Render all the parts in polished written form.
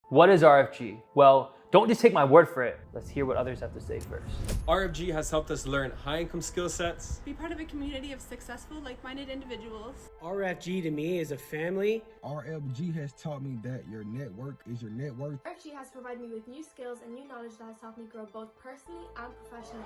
What is RFG? Well, don't just take my word for it. Let's hear what others have to say first. RFG has helped us learn high-income skill sets, be part of a community of successful, like-minded individuals. RFG to me is a family. RFG has taught me that your network is your net worth. RFG has provided me with new skills and new knowledge that has helped me grow both personally and professionally.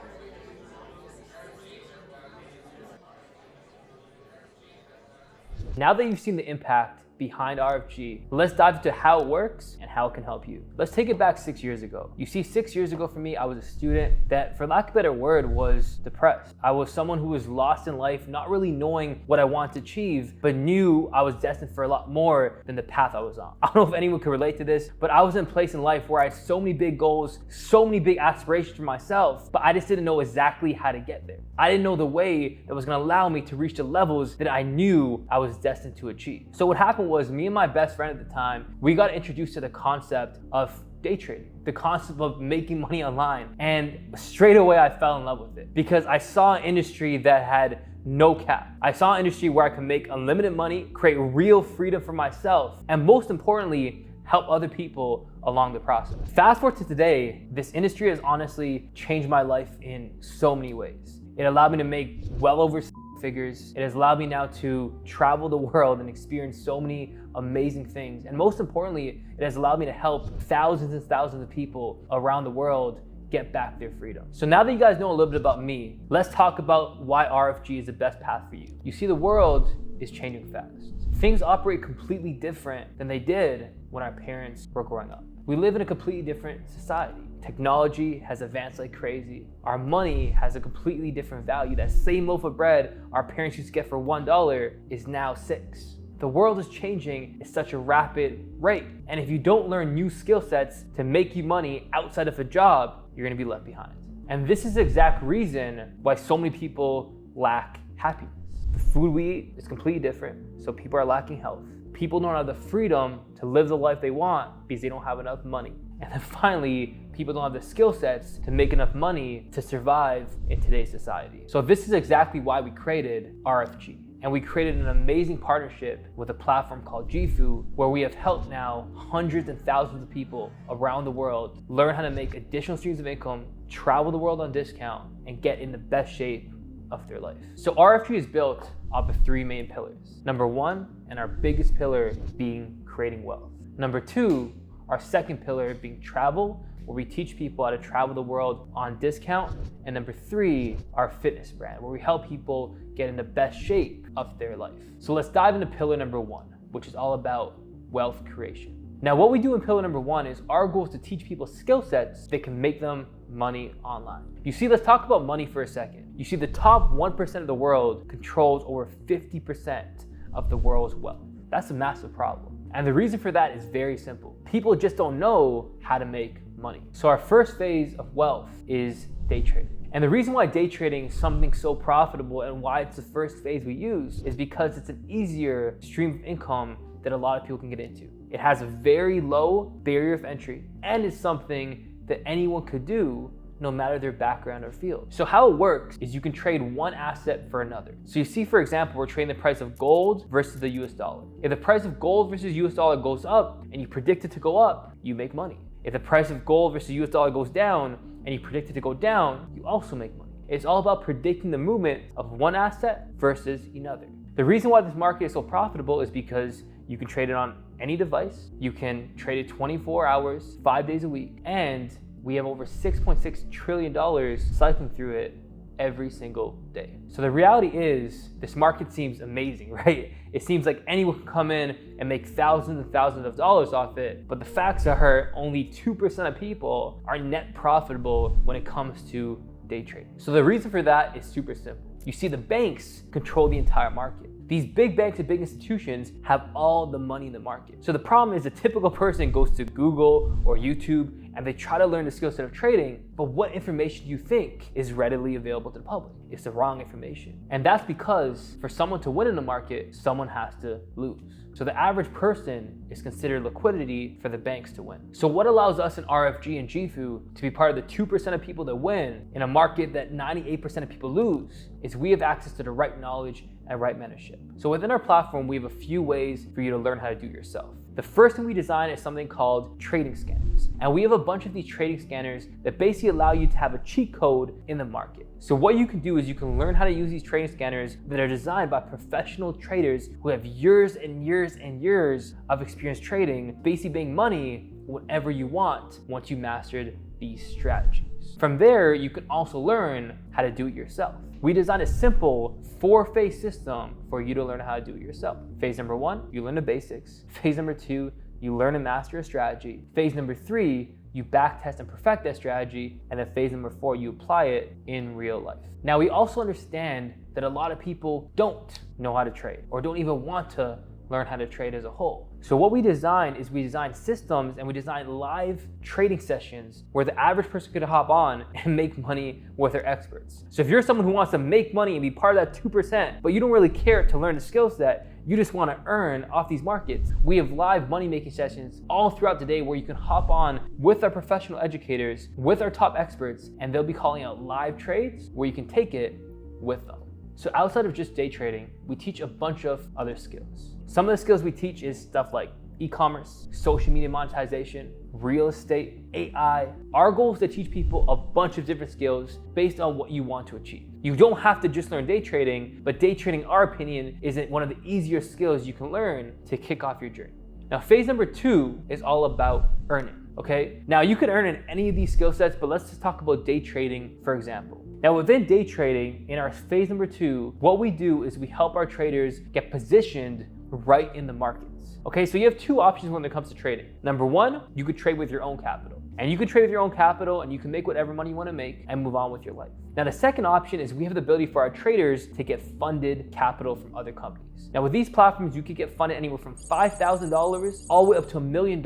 Now that you've seen the impact behind RFG, let's dive into how it works and how it can help you. Let's take it back 6 years ago. You see, 6 years ago for me, I was a student that, for lack of a better word, was depressed. I was someone who was lost in life, not really knowing what I wanted to achieve, but knew I was destined for a lot more than the path I was on. I don't know if anyone can relate to this, but I was in a place in life where I had so many big goals, so many big aspirations for myself, but I just didn't know exactly how to get there. I didn't know the way that was gonna allow me to reach the levels that I knew I was destined to achieve. So what happened was, me and my best friend at the time, we got introduced to the concept of day trading, the concept of making money online. And straight away I fell in love with it because I saw an industry that had no cap. I saw an industry where I could make unlimited money, create real freedom for myself, and most importantly, help other people along the process. Fast forward to today, this industry has honestly changed my life in so many ways. It allowed me to make well over figures. It has allowed me now to travel the world and experience so many amazing things. And most importantly, it has allowed me to help thousands and thousands of people around the world get back their freedom. So now that you guys know a little bit about me, let's talk about why RFG is the best path for you. You see, the world is changing fast. Things operate completely different than they did when our parents were growing up. We live in a completely different society. Technology has advanced like crazy. Our money has a completely different value. That same loaf of bread our parents used to get for $1 is now $6. The world is changing at such a rapid rate. And if you don't learn new skill sets to make you money outside of a job, you're gonna be left behind. And this is the exact reason why so many people lack happiness. The food we eat is completely different, so people are lacking health. People don't have the freedom to live the life they want because they don't have enough money. And then finally, people don't have the skill sets to make enough money to survive in today's society. So this is exactly why we created RFG. And we created an amazing partnership with a platform called JIFU, where we have helped now hundreds and thousands of people around the world learn how to make additional streams of income, travel the world on discount, and get in the best shape of their life. So RFG is built off of 3 main pillars. Number 1, and our biggest pillar, being creating wealth. Number 2, our second pillar being travel, where we teach people how to travel the world on discount. And number 3, our fitness brand, where we help people get in the best shape of their life. So let's dive into pillar number 1, which is all about wealth creation. Now, what we do in pillar number 1 is our goal is to teach people skill sets that can make them money online. You see, let's talk about money for a second. You see, the top 1% of the world controls over 50% of the world's wealth. That's a massive problem. And the reason for that is very simple. People just don't know how to make money. So our first phase of wealth is day trading. And the reason why day trading is something so profitable and why it's the first phase we use is because it's an easier stream of income that a lot of people can get into. It has a very low barrier of entry, and it's something that anyone could do no matter their background or field. So how it works is you can trade one asset for another. So you see, for example, we're trading the price of gold versus the US dollar. If the price of gold versus US dollar goes up and you predict it to go up, you make money. If the price of gold versus US dollar goes down and you predict it to go down, you also make money. It's all about predicting the movement of one asset versus another. The reason why this market is so profitable is because you can trade it on any device, you can trade it 24 hours, 5 days a week, and we have over $6.6 trillion cycling through it every single day. So the reality is, this market seems amazing, right? It seems like anyone can come in and make thousands and thousands of dollars off it, but the facts are only 2% of people are net profitable when it comes to day trading. So the reason for that is super simple. You see, the banks control the entire market. These big banks and big institutions have all the money in the market. So the problem is, a typical person goes to Google or YouTube and they try to learn the skill set of trading, but what information do you think is readily available to the public? It's the wrong information. And that's because for someone to win in the market, someone has to lose. So the average person is considered liquidity for the banks to win. So what allows us in RFG and JIFU to be part of the 2% of people that win in a market that 98% of people lose is we have access to the right knowledge and right mentorship. So within our platform, we have a few ways for you to learn how to do it yourself. The first thing we design is something called trading scanners. And we have a bunch of these trading scanners that basically allow you to have a cheat code in the market. So what you can do is you can learn how to use these trading scanners that are designed by professional traders who have years and years and years of experience trading, basically making money whenever you want once you mastered these strategies. From there, you can also learn how to do it yourself. We designed a simple 4-phase system for you to learn how to do it yourself. Phase number 1, you learn the basics. Phase number 2, you learn and master a strategy. Phase number 3, you backtest and perfect that strategy. And then phase number 4, you apply it in real life. Now, we also understand that a lot of people don't know how to trade or don't even want to learn how to trade as a whole. So what we design is we design systems and we design live trading sessions where the average person could hop on and make money with their experts. So if you're someone who wants to make money and be part of that 2%, but you don't really care to learn the skill set, you just want to earn off these markets, we have live money making sessions all throughout the day where you can hop on with our professional educators, with our top experts, and they'll be calling out live trades where you can take it with them. So outside of just day trading, we teach a bunch of other skills. Some of the skills we teach is stuff like e-commerce, social media monetization, real estate, AI. Our goal is to teach people a bunch of different skills based on what you want to achieve. You don't have to just learn day trading, but day trading, in our opinion, isn't one of the easier skills you can learn to kick off your journey. Now, phase number 2 is all about earning. Okay, now you can earn in any of these skill sets, but let's just talk about day trading, for example. Now within day trading, in our phase number 2, what we do is we help our traders get positioned right in the markets. Okay, so you have 2 options when it comes to trading. Number 1, you could trade with your own capital. And you can trade with your own capital and you can make whatever money you want to make and move on with your life. Now the second option is we have the ability for our traders to get funded capital from other companies. Now with these platforms, you could get funded anywhere from $5,000 all the way up to $1 million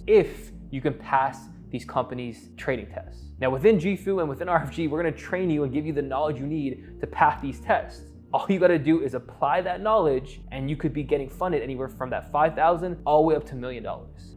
if you can pass these companies' trading tests. Now within JIFU and within RFG, we're gonna train you and give you the knowledge you need to pass these tests. All you gotta do is apply that knowledge and you could be getting funded anywhere from that $5,000 all the way up to $1 million.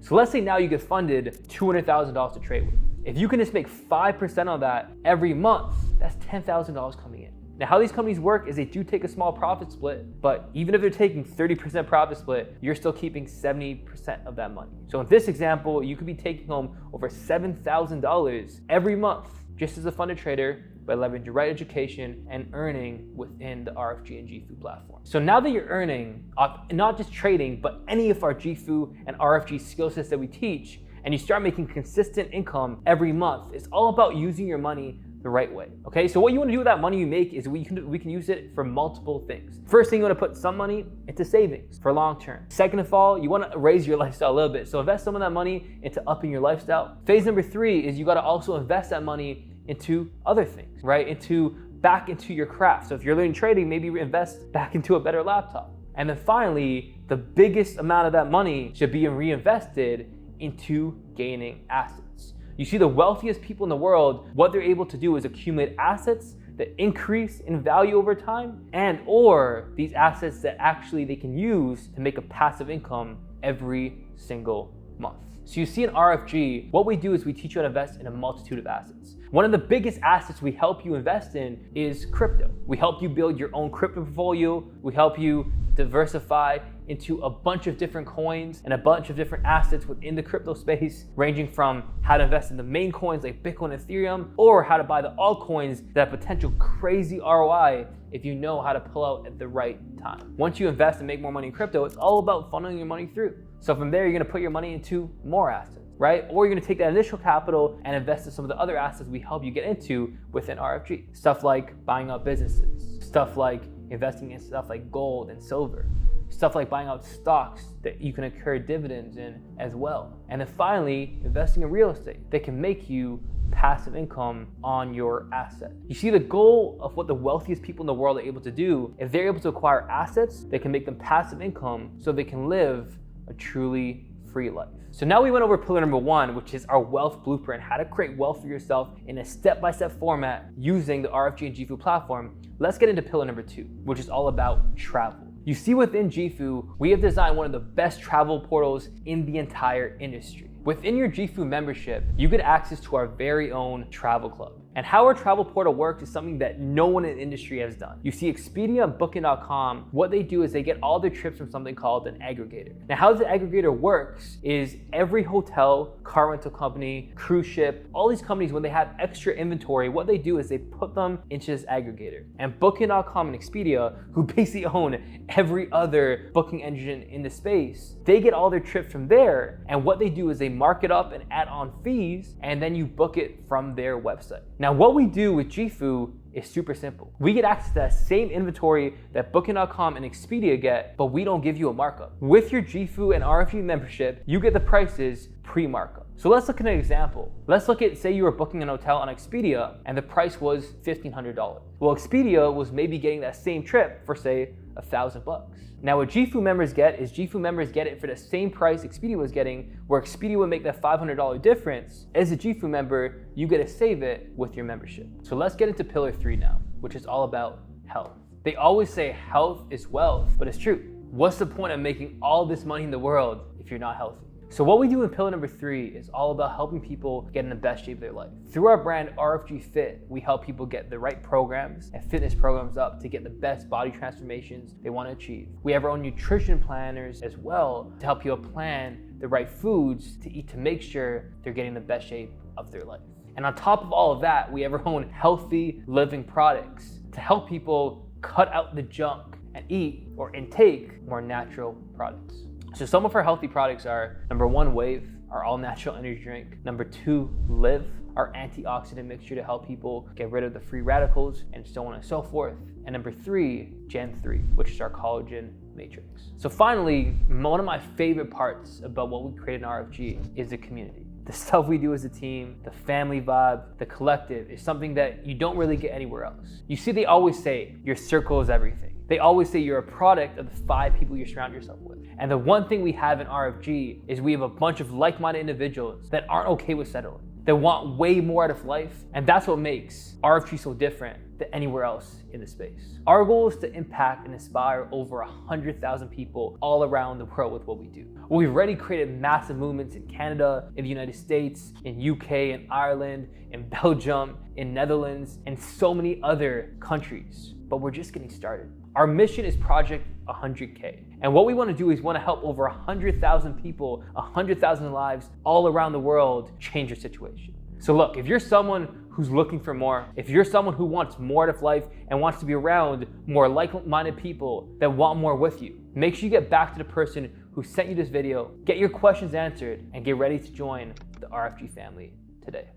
So let's say now you get funded $200,000 to trade with. If you can just make 5% on that every month, that's $10,000 coming in. Now how these companies work is they do take a small profit split, but even if they're taking 30% profit split, you're still keeping 70% of that money. So in this example, you could be taking home over $7,000 every month just as a funded trader by leveraging your right education and earning within the RFG and JIFU platform. So now that you're earning, not just trading, but any of our JIFU and RFG skill sets that we teach, and you start making consistent income every month, it's all about using your money the right way. Okay, so what you want to do with that money you make is we can use it for multiple things. First thing, you want to put some money into savings for long term. Second of all, you want to raise your lifestyle a little bit. So invest some of that money into upping your lifestyle. Phase number 3 is you got to also invest that money into other things, right? Back into your craft. So if you're learning trading, maybe invest back into a better laptop. And then finally, the biggest amount of that money should be reinvested into gaining assets. You see, the wealthiest people in the world, what they're able to do is accumulate assets that increase in value over time, and or these assets that actually they can use to make a passive income every single month. So you see in RFG, what we do is we teach you how to invest in a multitude of assets. One of the biggest assets we help you invest in is crypto. We help you build your own crypto portfolio. We help you diversify into a bunch of different coins and a bunch of different assets within the crypto space, ranging from how to invest in the main coins like Bitcoin and Ethereum, or how to buy the altcoins that have potential crazy ROI if you know how to pull out at the right time. Once you invest and make more money in crypto, it's all about funneling your money through. So from there, you're gonna put your money into more assets, right? Or you're gonna take that initial capital and invest in some of the other assets we help you get into within RFG. Stuff like buying out businesses, stuff like investing in stuff like gold and silver, stuff like buying out stocks that you can incur dividends in as well. And then finally, investing in real estate that can make you passive income on your asset. You see, the goal of what the wealthiest people in the world are able to do is they're able to acquire assets that can make them passive income so they can live a truly free life. So now we went over pillar number 1, which is our wealth blueprint, how to create wealth for yourself in a step-by-step format using the RFG and JIFU platform. Let's get into pillar number 2, which is all about travel. You see, within JIFU, we have designed one of the best travel portals in the entire industry. Within your JIFU membership, you get access to our very own travel club. And how our travel portal works is something that no one in the industry has done. You see, Expedia and Booking.com, what they do is they get all their trips from something called an aggregator. Now, how the aggregator works is every hotel, car rental company, cruise ship, all these companies, when they have extra inventory, what they do is they put them into this aggregator. And Booking.com and Expedia, who basically own every other booking engine in the space, they get all their trips from there. And what they do is they mark it up and add on fees, and then you book it from their website. Now, what we do with JIFU is super simple. We get access to that same inventory that Booking.com and Expedia get, but we don't give you a markup. With your JIFU and RFG membership, you get the prices pre-markup. So let's look at an example. Let's look at, say you were booking an hotel on Expedia and the price was $1,500. Well, Expedia was maybe getting that same trip for, say, $1,000. Now, what JIFU members get is JIFU members get it for the same price Expedia was getting, where Expedia would make that $500 difference. As a JIFU member, you get to save it with your membership. So let's get into pillar 3 now, which is all about health. They always say health is wealth, but it's true. What's the point of making all this money in the world if you're not healthy? So what we do in pillar number 3 is all about helping people get in the best shape of their life. Through our brand RFG Fit, we help people get the right programs and fitness programs up to get the best body transformations they want to achieve. We have our own nutrition planners as well to help you plan the right foods to eat to make sure they're getting the best shape of their life. And on top of all of that, we have our own healthy living products to help people cut out the junk and eat or intake more natural products. So some of our healthy products are number 1, Wave, our all natural energy drink. Number 2, Live, our antioxidant mixture to help people get rid of the free radicals and so on and so forth. And number 3, Gen 3, which is our collagen matrix. So finally, one of my favorite parts about what we create in RFG is the community. The stuff we do as a team, the family vibe, the collective is something that you don't really get anywhere else. You see, they always say your circle is everything. They always say you're a product of the 5 people you surround yourself with. And the one thing we have in RFG is we have a bunch of like-minded individuals that aren't okay with settling, that want way more out of life. And that's what makes RFG so different than anywhere else in the space. Our goal is to impact and inspire over 100,000 people all around the world with what we do. We've already created massive movements in Canada, in the United States, in UK, in Ireland, in Belgium, in Netherlands, and so many other countries. But we're just getting started. Our mission is Project 100K. And what we want to do is want to help over 100,000 people, 100,000 lives all around the world change your situation. So look, if you're someone who's looking for more, if you're someone who wants more out of life and wants to be around more like-minded people that want more with you, make sure you get back to the person who sent you this video, get your questions answered, and get ready to join the RFG family today.